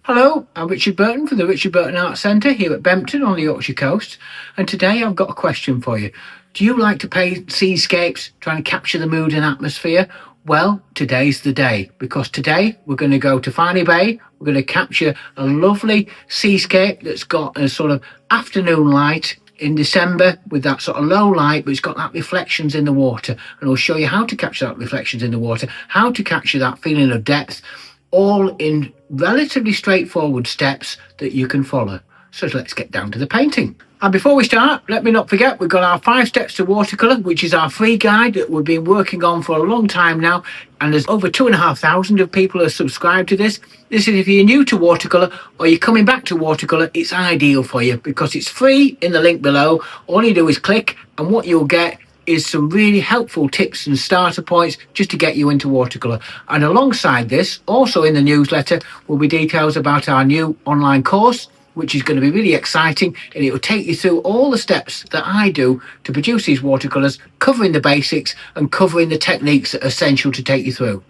Hello, I'm Richard Burton from the Richard Burton Art Centre here at Bempton on the Yorkshire coast, and today I've got a question for you. Do you like to paint seascapes, trying to capture the mood and atmosphere? Well, today's the day, because today we're going to go to Farney Bay. We're going to capture a lovely seascape that's got a sort of afternoon light in December with that sort of low light, but it's got that reflections in the water, and I'll show you how to capture that reflections in the water, how to capture that feeling of depth, all in relatively straightforward steps that you can follow. So let's get down to the painting. And before we start, let me not forget, we've got our 5 steps to watercolour, which is our free guide that we've been working on for a long time now. And there's over 2,500 of people who are subscribed to this. This is if you're new to watercolour or you're coming back to watercolour, it's ideal for you because it's free in the link below. All you do is click, and what you'll get is some really helpful tips and starter points just to get you into watercolour. And alongside this, also in the newsletter, will be details about our new online course, which is going to be really exciting, and it will take you through all the steps that I do to produce these watercolours, covering the basics and covering the techniques that are essential to take you through.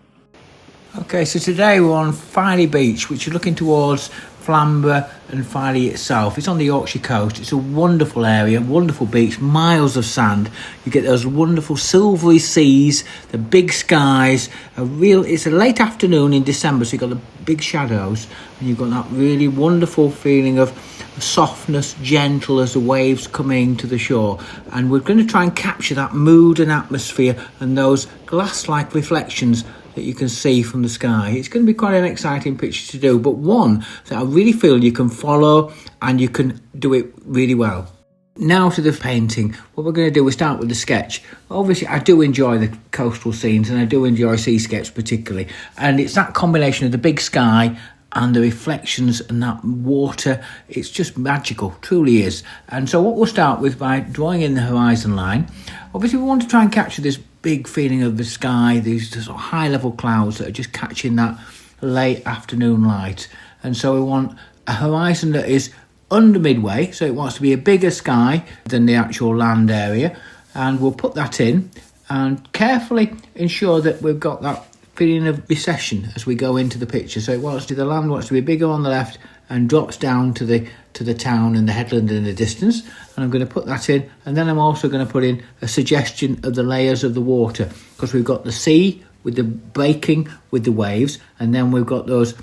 Okay, so today we're on Filey Beach, which is looking towards Flamborough and Filey itself. It's on the Yorkshire coast. It's a wonderful area, wonderful beach, miles of sand. You get those wonderful silvery seas, the big skies. It's a late afternoon in December, so you've got the big shadows, and you've got that really wonderful feeling of softness, gentle as the waves coming to the shore. And we're going to try and capture that mood and atmosphere and those glass-like reflections that you can see from the sky. It's going to be quite an exciting picture to do, but one that I really feel you can follow and you can do it really well. Now to the painting. What we're going to do is start with the sketch. Obviously, I do enjoy the coastal scenes and I do enjoy seascapes particularly, and it's that combination of the big sky and the reflections and that water. It's just magical, truly is. And so what we'll start with by drawing in the horizon line. Obviously, we want to try and capture this big feeling of the sky, these sort of high level clouds that are just catching that late afternoon light. And so we want a horizon that is under midway, so it wants to be a bigger sky than the actual land area, and we'll put that in and carefully ensure that we've got that feeling of recession as we go into the picture. So the land wants to be bigger on the left and drops down to the town and the headland in the distance, and I'm going to put that in. And then I'm also going to put in a suggestion of the layers of the water, because we've got the sea with the breaking with the waves, and then we've got those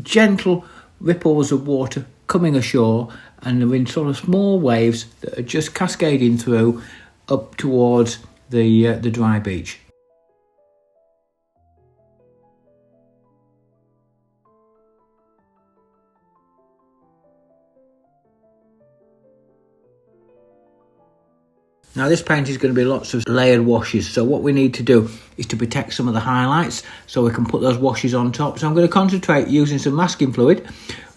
gentle ripples of water coming ashore, and they're in sort of small waves that are just cascading through up towards the dry beach. Now this paint is going to be lots of layered washes, so what we need to do is to protect some of the highlights so we can put those washes on top. So I'm going to concentrate using some masking fluid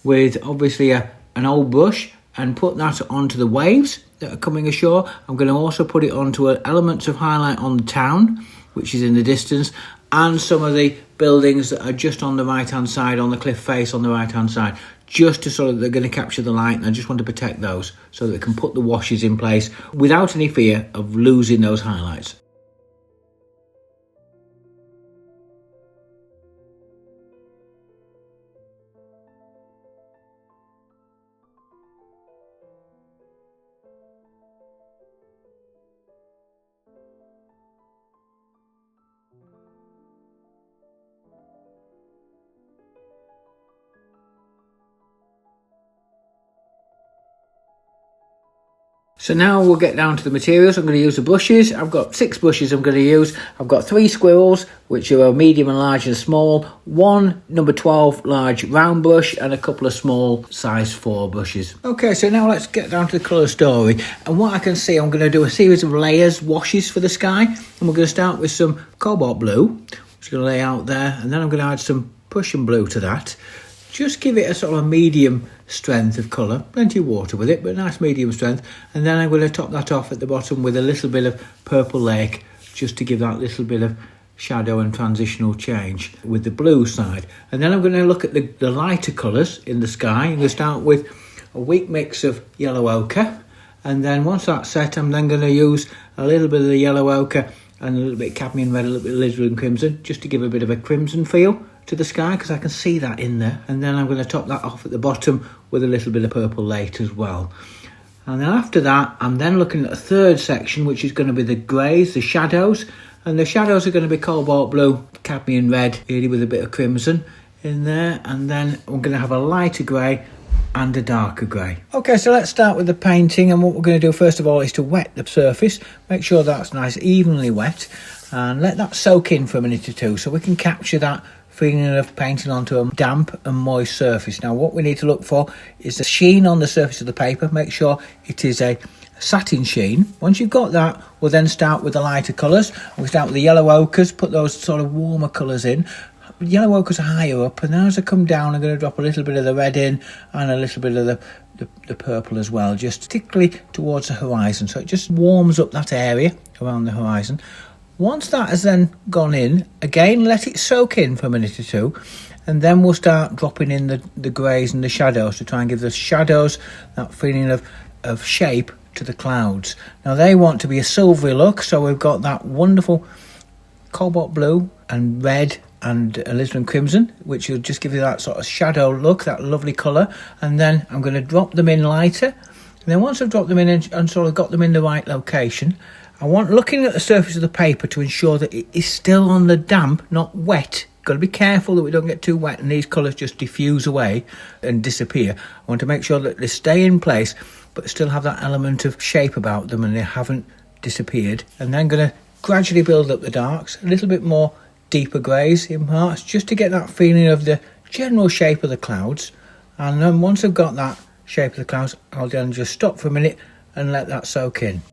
with obviously an old brush and put that onto the waves that are coming ashore. I'm going to also put it onto elements of highlight on the town, which is in the distance, and some of the buildings that are just on the right hand side, on the cliff face on the right hand side, just to sort of, they're going to capture the light, and I just want to protect those so that we can put the washes in place without any fear of losing those highlights. So now we'll get down to the materials. I'm going to use the brushes. I've got 6 brushes I'm going to use. I've got 3 squirrels, which are a medium and large and small, 1 number 12 large round brush, and a couple of small size 4 brushes. Okay, so now let's get down to the colour story. And what I can see, I'm going to do a series of layers, washes for the sky. And we're going to start with some cobalt blue, which I'm going to lay out there. And then I'm going to add some Prussian blue to that. Just give it a sort of medium strength of colour, plenty of water with it, but nice medium strength. And then I'm going to top that off at the bottom with a little bit of purple lake, just to give that little bit of shadow and transitional change with the blue side. And then I'm going to look at the lighter colours in the sky. I'm going to start with a weak mix of yellow ochre, and then once that's set, I'm then going to use a little bit of the yellow ochre and a little bit of cadmium red, a little bit of alizarin crimson, just to give a bit of a crimson feel to the sky because I can see that in there. And then I'm going to top that off at the bottom with a little bit of purple later as well. And then after that, I'm then looking at a third section, which is going to be the greys, the shadows. And the shadows are going to be cobalt blue, cadmium red, really with a bit of crimson in there. And then I'm going to have a lighter grey and a darker grey. Okay, so let's start with the painting. And what we're going to do first of all is to wet the surface. Make sure that's nice, evenly wet. And let that soak in for a minute or two so we can capture that feeling of painting onto a damp and moist surface. Now what we need to look for is the sheen on the surface of the paper. Make sure it is a satin sheen. Once you've got that, we'll then start with the lighter colours. We'll start with the yellow ochres, put those sort of warmer colours in. Yellow ochres are higher up, and then as I come down I'm going to drop a little bit of the red in and a little bit of the purple as well, just particularly towards the horizon, so it just warms up that area around the horizon. Once that has then gone in, again let it soak in for a minute or two, and then we'll start dropping in the greys and the shadows to try and give the shadows that feeling of shape to the clouds. Now they want to be a silvery look, so we've got that wonderful cobalt blue and red and alizarin crimson, which will just give you that sort of shadow look, that lovely colour. And then I'm going to drop them in lighter, and then once I've dropped them in and sort of got them in the right location, I want looking at the surface of the paper to ensure that it is still on the damp, not wet. Got to be careful that we don't get too wet and these colours just diffuse away and disappear. I want to make sure that they stay in place but still have that element of shape about them and they haven't disappeared. And then I'm going to gradually build up the darks, a little bit more deeper greys in parts, just to get that feeling of the general shape of the clouds. And then once I've got that shape of the clouds, I'll then just stop for a minute and let that soak in.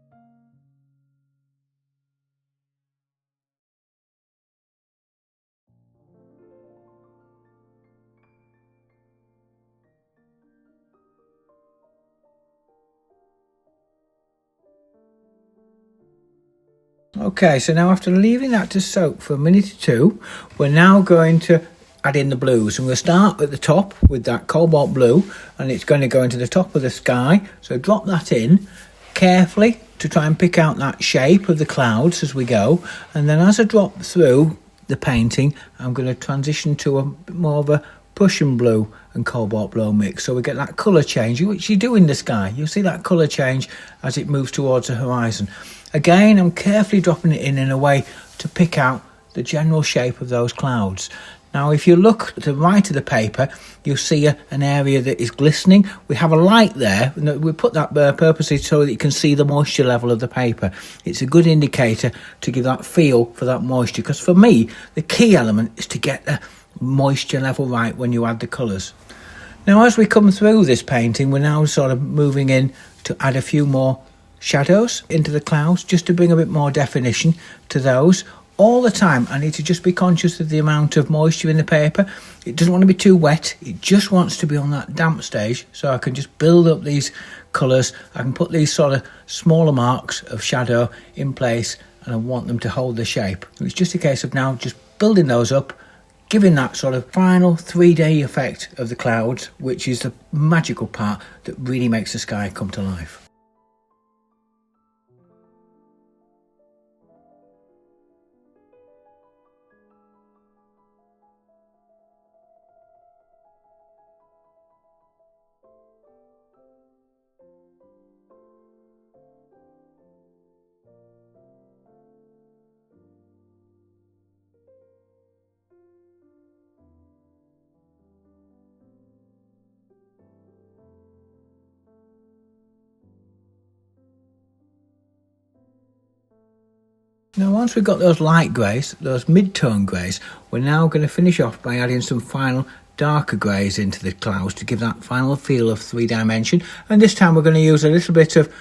Okay, so now after leaving that to soak for a minute or two, we're now going to add in the blues. And we'll start at the top with that cobalt blue, and it's going to go into the top of the sky. So drop that in carefully to try and pick out that shape of the clouds as we go. And then as I drop through the painting, I'm going to transition to a bit more of a Prussian blue and cobalt blue mix, so we get that colour change, which you do in the sky. You'll see that colour change as it moves towards the horizon. Again, I'm carefully dropping it in a way to pick out the general shape of those clouds. Now, if you look to the right of the paper, you'll see an area that is glistening. We have a light there, and we put that purposely so that you can see the moisture level of the paper. It's a good indicator to give that feel for that moisture, because for me, the key element is to get the moisture level right when you add the colours. Now, as we come through this painting, we're now sort of moving in to add a few more shadows into the clouds, just to bring a bit more definition to those. All the time I need to just be conscious of the amount of moisture in the paper. It doesn't want to be too wet, it just wants to be on that damp stage, so I can just build up these colours. I can put these sort of smaller marks of shadow in place, and I want them to hold the shape. It's just a case of now just building those up, giving that sort of final 3D effect of the clouds, which is the magical part that really makes the sky come to life. Now, once we've got those light greys, those mid-tone greys, we're now going to finish off by adding some final darker greys into the clouds to give that final feel of 3-dimension. And this time we're going to use a little bit of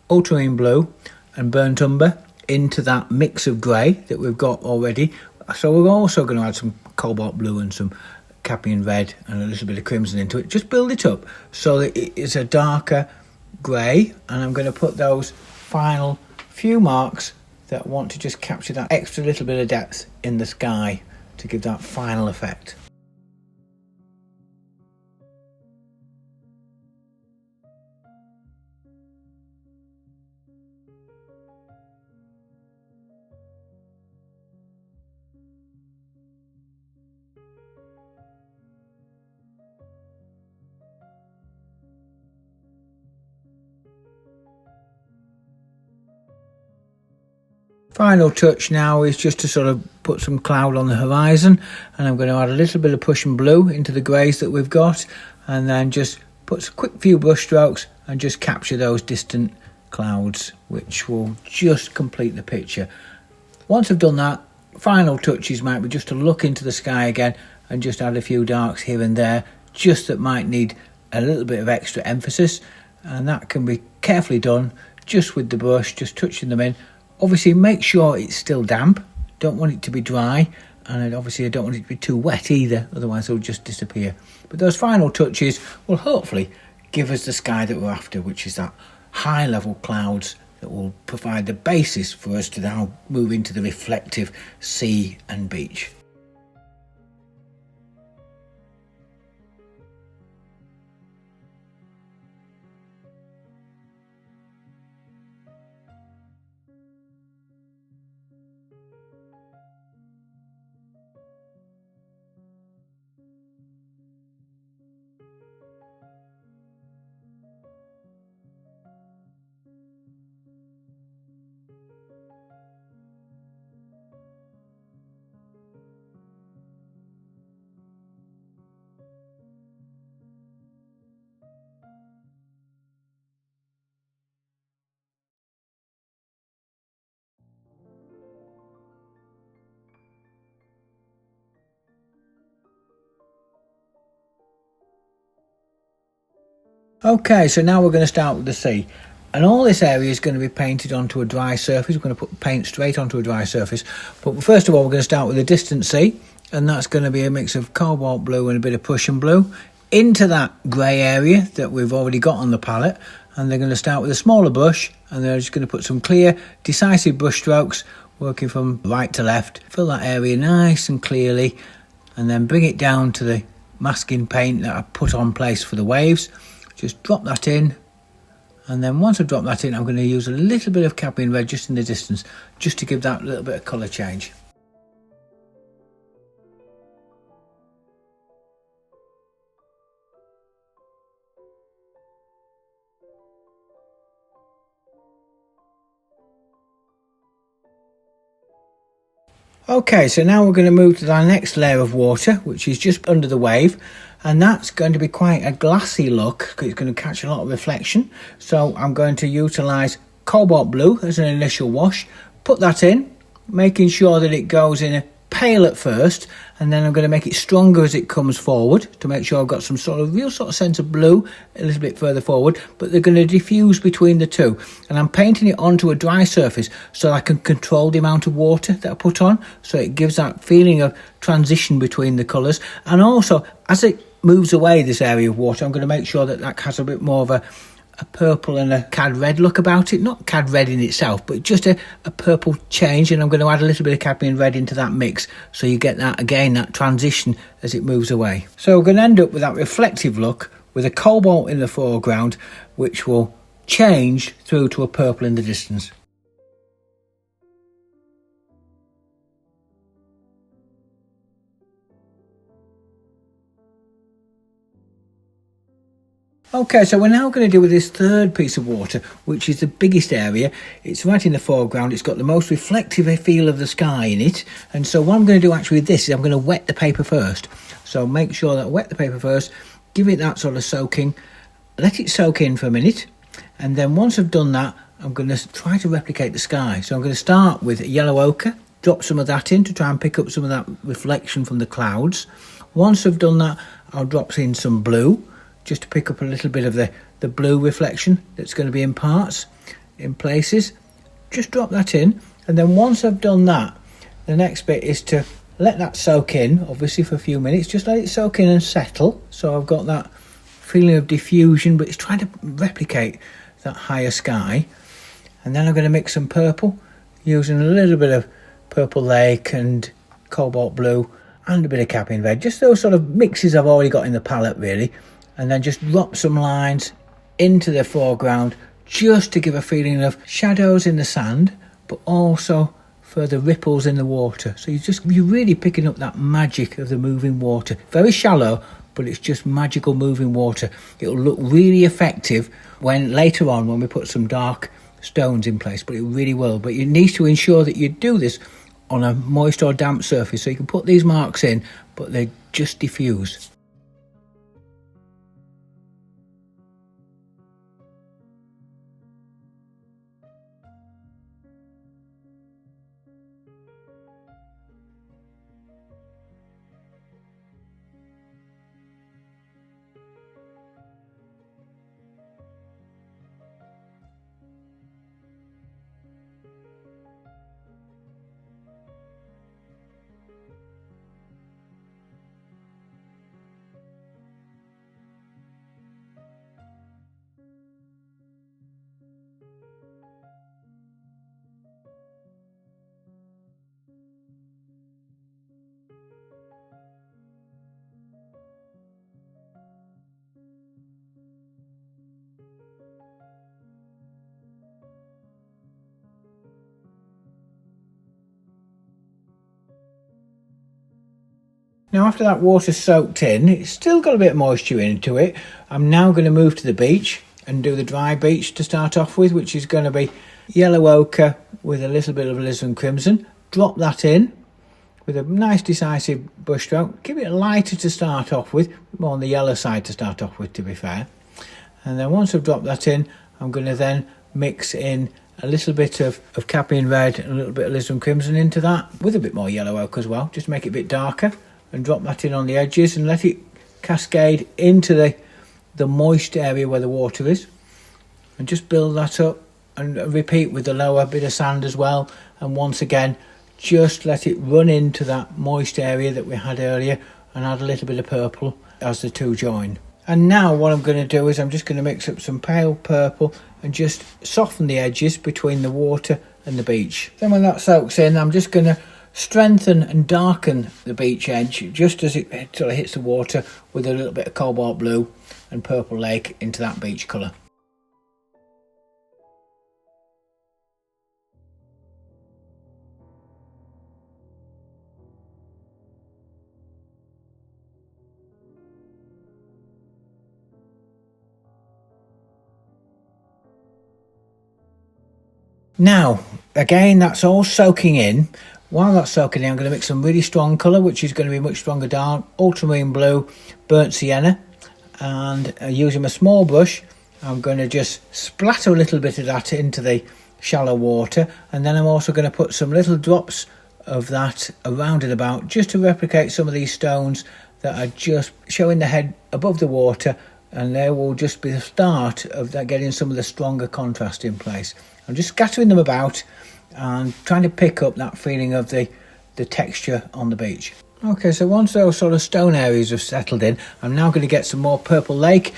ultramarine blue and burnt umber into that mix of grey that we've got already. So we're also going to add some cobalt blue and some cadmium red and a little bit of crimson into it. Just build it up so that it is a darker grey, and I'm going to put those final few marks that want to just capture that extra little bit of depth in the sky to give that final effect. Final touch now is just to sort of put some cloud on the horizon, and I'm going to add a little bit of Prussian blue into the greys that we've got, and then just put a quick few brush strokes and just capture those distant clouds, which will just complete the picture. Once I've done that, final touches might be just to look into the sky again and just add a few darks here and there, just that might need a little bit of extra emphasis, and that can be carefully done just with the brush, just touching them in. Obviously make sure it's still damp, don't want it to be dry, and obviously I don't want it to be too wet either, otherwise it'll just disappear. But those final touches will hopefully give us the sky that we're after, which is that high level clouds that will provide the basis for us to now move into the reflective sea and beach. Okay, so now we're going to start with the sea, and all this area is going to be painted onto a dry surface. We're going to put paint straight onto a dry surface, but first of all we're going to start with the distant sea, and that's going to be a mix of cobalt blue and a bit of Prussian blue into that grey area that we've already got on the palette. And they're going to start with a smaller brush, and they're just going to put some clear decisive brush strokes working from right to left, fill that area nice and clearly, and then bring it down to the masking paint that I put on place for the waves. Just drop that in, and then once I've dropped that in, I'm going to use a little bit of cadmium red just in the distance, just to give that little bit of colour change. Okay, so now we're going to move to our next layer of water, which is just under the wave, and that's going to be quite a glassy look because it's going to catch a lot of reflection. So I'm going to utilise cobalt blue as an initial wash, put that in, making sure that it goes in a pale at first, and then I'm going to make it stronger as it comes forward to make sure I've got some sort of real sort of sense of blue a little bit further forward, but they're going to diffuse between the two. And I'm painting it onto a dry surface so I can control the amount of water that I put on, so it gives that feeling of transition between the colours. And also as it moves away, this area of water, I'm going to make sure that that has a bit more of a purple and a cad red look about it. Not cad red in itself, but just a purple change, and I'm going to add a little bit of cadmium red into that mix, so you get that again, that transition as it moves away. So we're going to end up with that reflective look with a cobalt in the foreground, which will change through to a purple in the distance. Okay, so we're now going to deal with this third piece of water, which is the biggest area. It's right in the foreground. It's got the most reflective feel of the sky in it. And so what I'm going to do actually with this is I'm going to wet the paper first. So make sure that I wet the paper first, give it that sort of soaking, let it soak in for a minute. And then once I've done that, I'm going to try to replicate the sky. So I'm going to start with yellow ochre, drop some of that in to try and pick up some of that reflection from the clouds. Once I've done that, I'll drop in some blue, just to pick up a little bit of the blue reflection that's going to be in parts, in places. Just drop that in, and then once I've done that, the next bit is to let that soak in, obviously for a few minutes. Just let it soak in and settle, so I've got that feeling of diffusion, but it's trying to replicate that higher sky. And then I'm going to mix some purple, using a little bit of purple lake and cobalt blue and a bit of cadmium red, just those sort of mixes I've already got in the palette really. And then just drop some lines into the foreground just to give a feeling of shadows in the sand, but also further ripples in the water. So you're really picking up that magic of the moving water. Very shallow, but it's just magical moving water. It'll look really effective when later on, when we put some dark stones in place, but it really will. But you need to ensure that you do this on a moist or damp surface, so you can put these marks in, but they just diffuse. Now after that water's soaked in, it's still got a bit of moisture into it. I'm now going to move to the beach and do the dry beach to start off with, which is going to be yellow ochre with a little bit of alizarin crimson. Drop that in with a nice decisive brush stroke. Give it lighter to start off with, more on the yellow side to start off with, to be fair. And then once I've dropped that in, I'm going to then mix in a little bit of Cadmium red and a little bit of alizarin crimson into that, with a bit more yellow ochre as well, just to make it a bit darker. And drop that in on the edges and let it cascade into the moist area where the water is, and just build that up and repeat with the lower bit of sand as well. And once again, just let it run into that moist area that we had earlier, and add a little bit of purple as the two join. And now what I'm going to do is I'm just going to mix up some pale purple and just soften the edges between the water and the beach. Then when that soaks in, I'm just going to strengthen and darken the beach edge just as it sort of hits the water with a little bit of cobalt blue and purple lake into that beach colour. Now again, that's all soaking in. While that's soaking in, I'm going to mix some really strong colour, which is going to be much stronger dark, ultramarine blue, burnt sienna, and using a small brush, I'm going to just splatter a little bit of that into the shallow water, and then I'm also going to put some little drops of that around and about, just to replicate some of these stones that are just showing the head above the water, and they will just be the start of that, getting some of the stronger contrast in place. I'm just scattering them about and trying to pick up that feeling of the texture on the beach. Okay, so once those sort of stone areas have settled in, I'm now going to get some more purple lake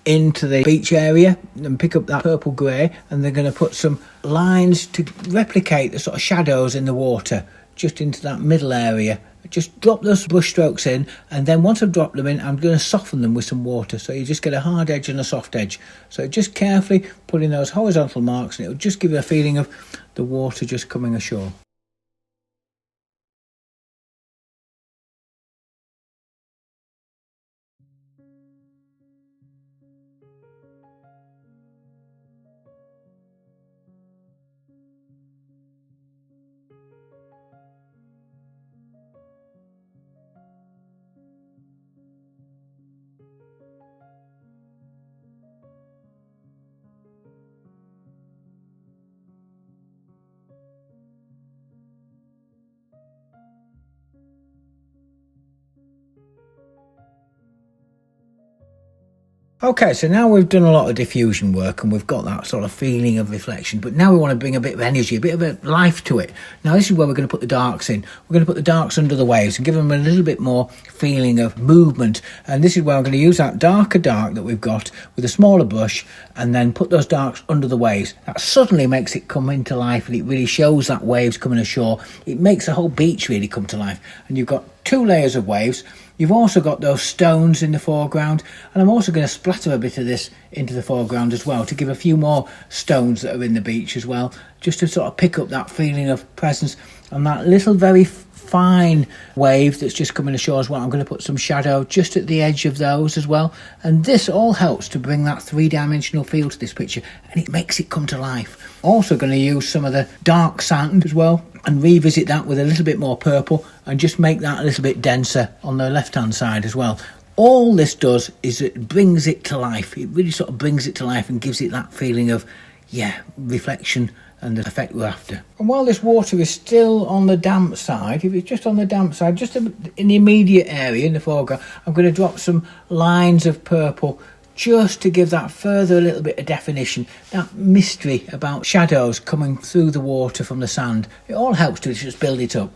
into the beach area and pick up that purple grey, and they're going to put some lines to replicate the sort of shadows in the water just into that middle area. Just drop those brush strokes in, and then once I've dropped them in, I'm going to soften them with some water, so you just get a hard edge and a soft edge. So just carefully put in those horizontal marks, and it'll just give you a feeling of the water just coming ashore. Okay, so now we've done a lot of diffusion work and we've got that sort of feeling of reflection, but now we want to bring a bit of energy, a bit of a life to it. Now this is where we're going to put the darks in. We're going to put the darks under the waves and give them a little bit more feeling of movement, and this is where I'm going to use that darker dark that we've got with a smaller brush and then put those darks under the waves. That suddenly makes it come into life, and it really shows that waves coming ashore. It makes the whole beach really come to life, and you've got two layers of waves. You've also got those stones in the foreground, and I'm also going to splatter a bit of this into the foreground as well to give a few more stones that are in the beach as well, just to sort of pick up that feeling of presence and that little very fine wave that's just coming ashore as well. I'm going to put some shadow just at the edge of those as well. And this all helps to bring that three-dimensional feel to this picture, and it makes it come to life. Also going to use some of the dark sand as well and revisit that with a little bit more purple and just make that a little bit denser on the left-hand side as well. All this does is it brings it to life. It really sort of brings it to life and gives it that feeling of, yeah, reflection and the effect we're after. And while this water is still on the damp side, if it's just on the damp side, just in the immediate area in the foreground, I'm going to drop some lines of purple just to give that further little bit of definition, that mystery about shadows coming through the water from the sand. It all helps to just build it up.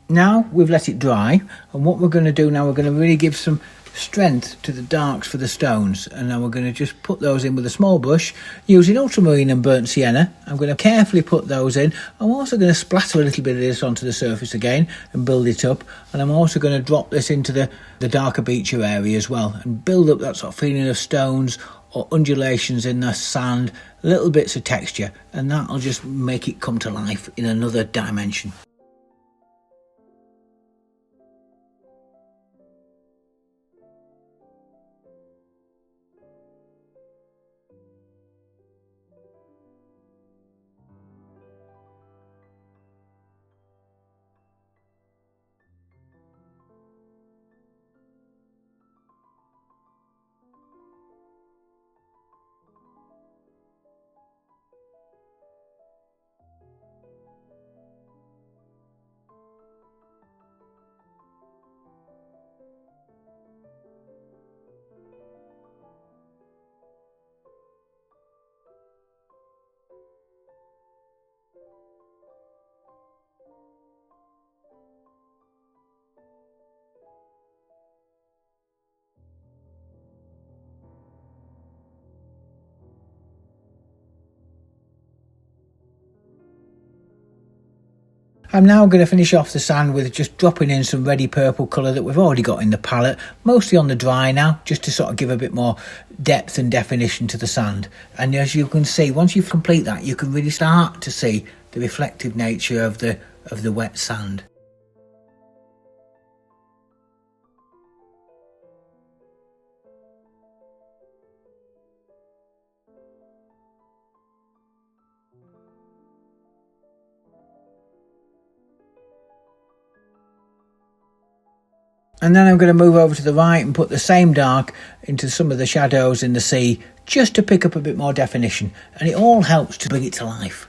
Now we've let it dry, and what we're going to do now, we're going to really give some strength to the darks for the stones, and now we're going to just put those in with a small brush using ultramarine and burnt sienna. I'm going to carefully put those in. I'm also going to splatter a little bit of this onto the surface again and build it up, and I'm also going to drop this into the darker beacher area as well and build up that sort of feeling of stones or undulations in the sand, little bits of texture, and that'll just make it come to life in another dimension. I'm now going to finish off the sand with just dropping in some ready purple colour that we've already got in the palette, mostly on the dry now, just to sort of give a bit more depth and definition to the sand. And as you can see, once you complete that, you can really start to see the reflective nature of the wet sand. And then I'm going to move over to the right and put the same dark into some of the shadows in the sea, just to pick up a bit more definition, and it all helps to bring it to life.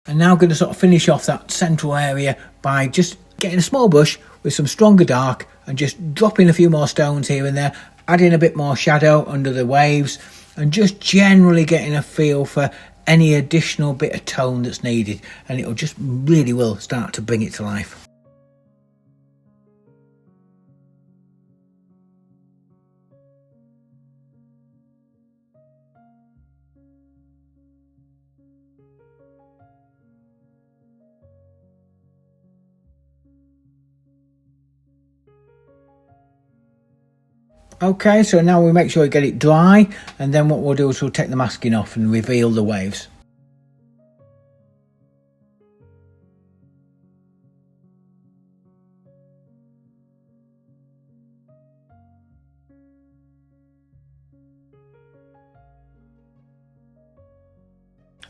And now I'm going to sort of finish off that central area by just getting a small brush with some stronger dark and just dropping a few more stones here and there, adding a bit more shadow under the waves, and just generally getting a feel for any additional bit of tone that's needed, and it'll just really will start to bring it to life. Okay, so now we make sure we get it dry, and then what we'll do is we'll take the masking off and reveal the waves.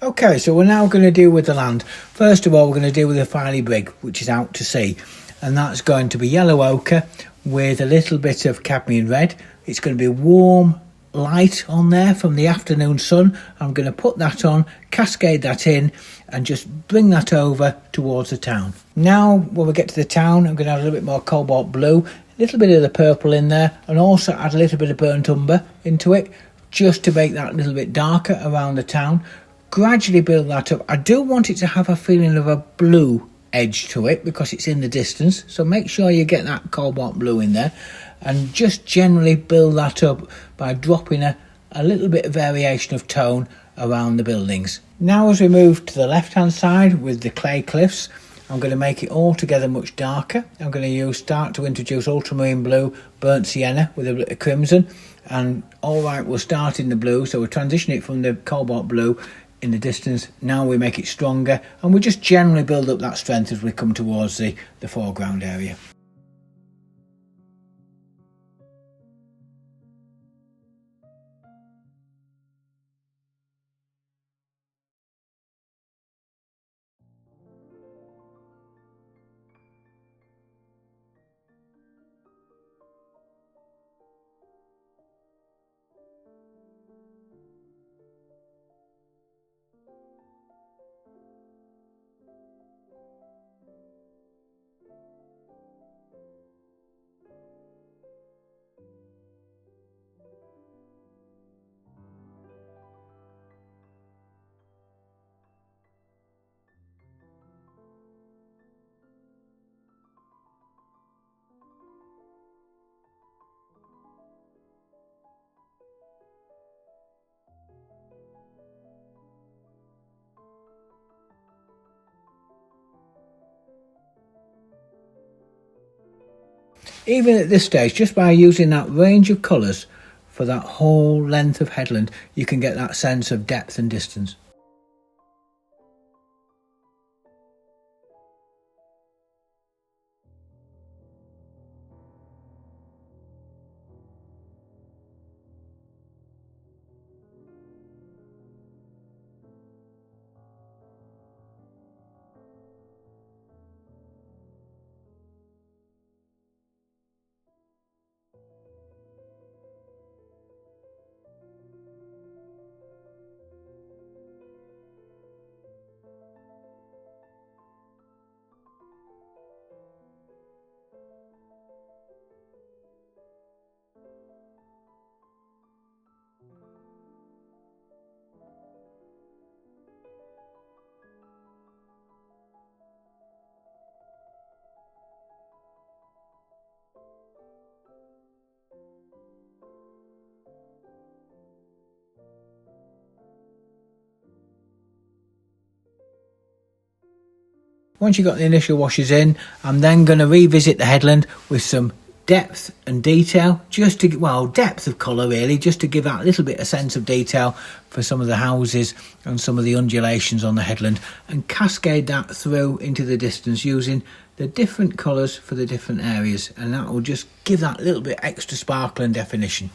Okay, so we're now going to deal with the land. First of all, we're going to deal with the Filey Brig, which is out to sea, and that's going to be yellow ochre with a little bit of cadmium red. It's going to be warm light on there from the afternoon sun. I'm going to put that on, cascade that in, and just bring that over towards the town. Now when we get to the town, I'm going to add a little bit more cobalt blue, a little bit of the purple in there, and also add a little bit of burnt umber into it, just to make that a little bit darker around the town. gradually build that up. I do want it to have a feeling of a blue edge to it because it's in the distance, so make sure you get that cobalt blue in there, and just generally build that up by dropping a little bit of variation of tone around the buildings. Now as we move to the left hand side with the clay cliffs, I'm going to make it all together much darker. I'm going to start to introduce ultramarine blue, burnt sienna with a bit of crimson, and alright, we'll start in the blue, so we'll transition it from the cobalt blue in the distance. Now we make it stronger, and we just generally build up that strength as we come towards the foreground area. Even at this stage, just by using that range of colours for that whole length of headland, you can get that sense of depth and distance. Once you've got the initial washes in, I'm then going to revisit the headland with some depth and detail, just to, well, depth of colour really, just to give that little bit of sense of detail for some of the houses and some of the undulations on the headland, and cascade that through into the distance using the different colours for the different areas, and that will just give that little bit extra sparkle and definition.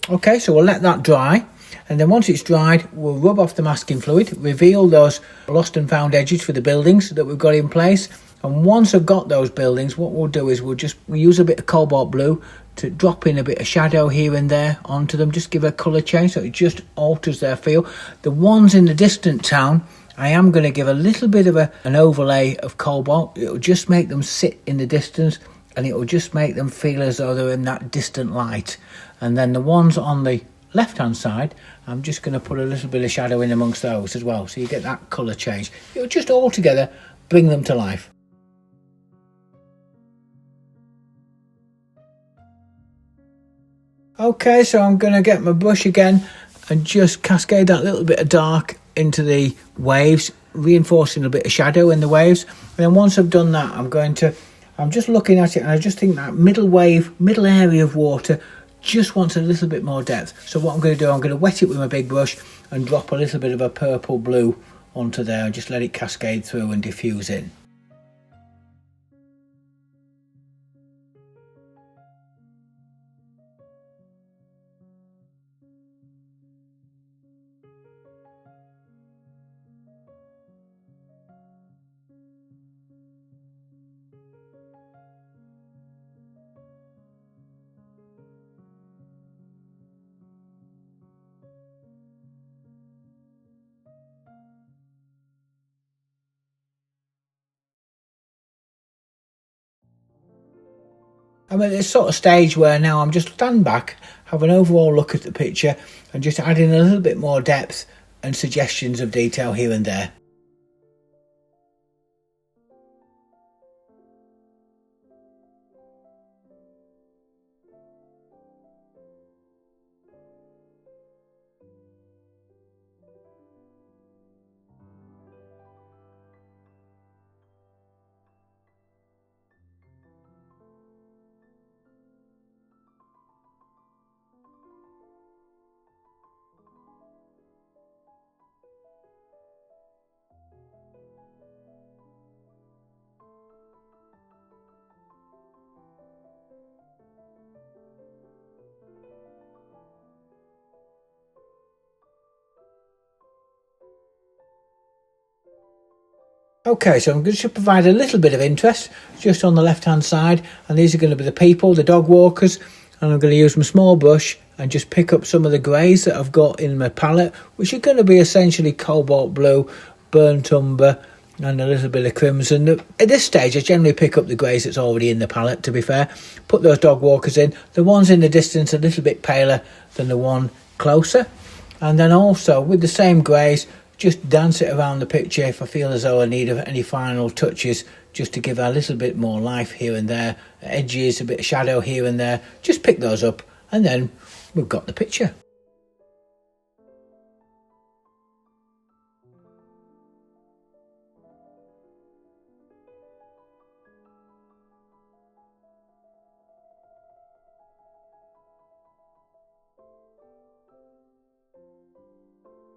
Okay, so we'll let that dry, and then once it's dried, we'll rub off the masking fluid, reveal those lost and found edges for the buildings that we've got in place. And once I've got those buildings, what we'll do is we'll use a bit of cobalt blue to drop in a bit of shadow here and there onto them, just give a colour change so it just alters their feel. The ones in the distant town, I am going to give a little bit of an overlay of cobalt. It'll just make them sit in the distance, and it will just make them feel as though they're in that distant light. And then the ones on the left hand side, I'm just going to put a little bit of shadow in amongst those as well, so you get that colour change. It'll just all together bring them to life. Okay, so I'm going to get my brush again and just cascade that little bit of dark into the waves, reinforcing a bit of shadow in the waves. And then once I've done that, I'm just looking at it, and I just think that middle area of water just wants a little bit more depth. So what I'm going to do, I'm going to wet it with my big brush and drop a little bit of a purple blue onto there and just let it cascade through and diffuse in. I'm at this sort of stage where now I'm just stand back, have an overall look at the picture and just add in a little bit more depth and suggestions of detail here and there. Okay, so I'm going to provide a little bit of interest just on the left hand side, and these are going to be the people, the dog walkers, and I'm going to use my small brush and just pick up some of the greys that I've got in my palette, which are going to be essentially cobalt blue, burnt umber and a little bit of crimson. At this stage I generally pick up the greys that's already in the palette, to be fair. Put those dog walkers in, the ones in the distance a little bit paler than the one closer, and then also with the same greys just dance it around the picture if I feel as though I need any final touches, just to give a little bit more life here and there, edges, a bit of shadow here and there. Just pick those up and then we've got the picture.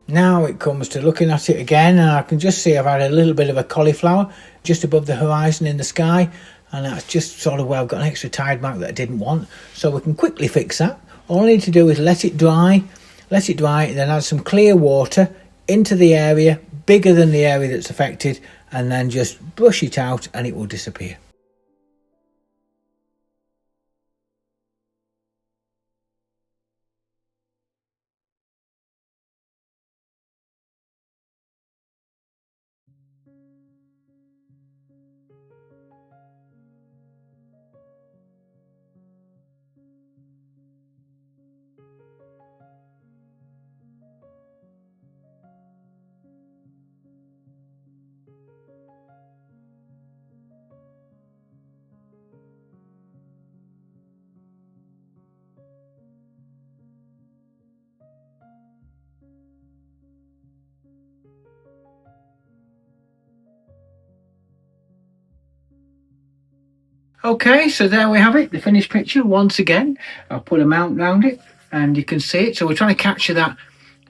Now it comes to looking at it again, and I can just see I've had a little bit of a cauliflower just above the horizon in the sky, and that's just sort of where I've got an extra tide mark that I didn't want. So we can quickly fix that. All I need to do is let it dry, then add some clear water into the area, bigger than the area that's affected, and then just brush it out and it will disappear. Okay, so there we have it, the finished picture. Once again, I'll put a mount round it and you can see it. So we're trying to capture that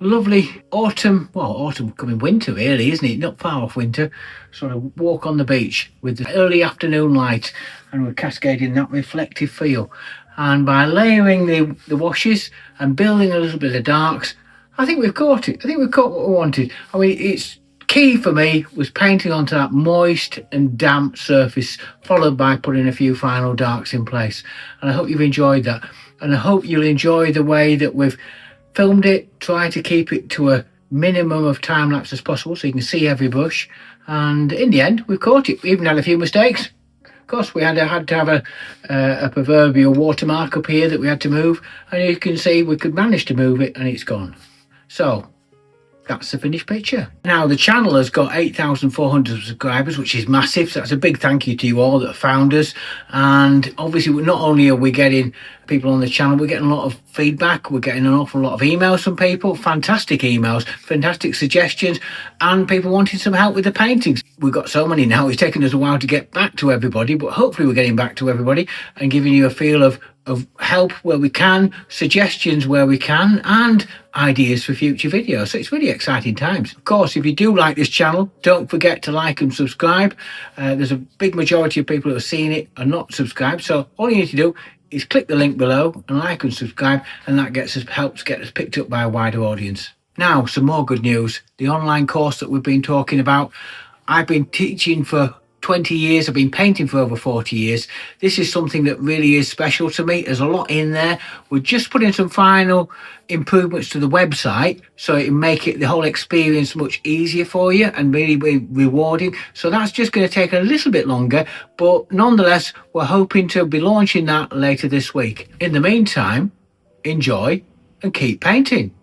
lovely autumn, well, autumn coming winter really, isn't it? Not far off winter. Sort of walk on the beach with the early afternoon light, and we're cascading that reflective feel. And by layering the washes and building a little bit of darks, I think we've caught it. I think we've caught what we wanted. I mean, it's key for me was painting onto that moist and damp surface, followed by putting a few final darks in place. And I hope you've enjoyed that, and I hope you'll enjoy the way that we've filmed it. Try to keep it to a minimum of time lapse as possible so you can see every brush, and in the end we've caught it. We even had a few mistakes. Of course, we had to have a proverbial watermark up here that we had to move, and you can see we could manage to move it and it's gone. So that's the finished picture. Now the channel has got 8,400 subscribers, which is massive, so that's a big thank you to you all that found us. And obviously not only are we getting people on the channel, we're getting a lot of feedback, we're getting an awful lot of emails from people, fantastic emails, fantastic suggestions, and people wanting some help with the paintings. We've got so many now, it's taken us a while to get back to everybody, but hopefully we're getting back to everybody and giving you a feel of help where we can, suggestions where we can, and ideas for future videos. So it's really exciting times. Of course, if you do like this channel, don't forget to like and subscribe. There's a big majority of people who are seeing it are not subscribed, so all you need to do is click the link below and like and subscribe, and that helps get us picked up by a wider audience. Now, some more good news. The online course that we've been talking about, I've been teaching for 20 years. I've been painting for over 40 years. This is something that really is special to me. There's a lot in there. We're just putting some final improvements to the website so it can make it the whole experience much easier for you and really rewarding. So that's just going to take a little bit longer, but nonetheless, we're hoping to be launching that later this week. In the meantime, enjoy and keep painting.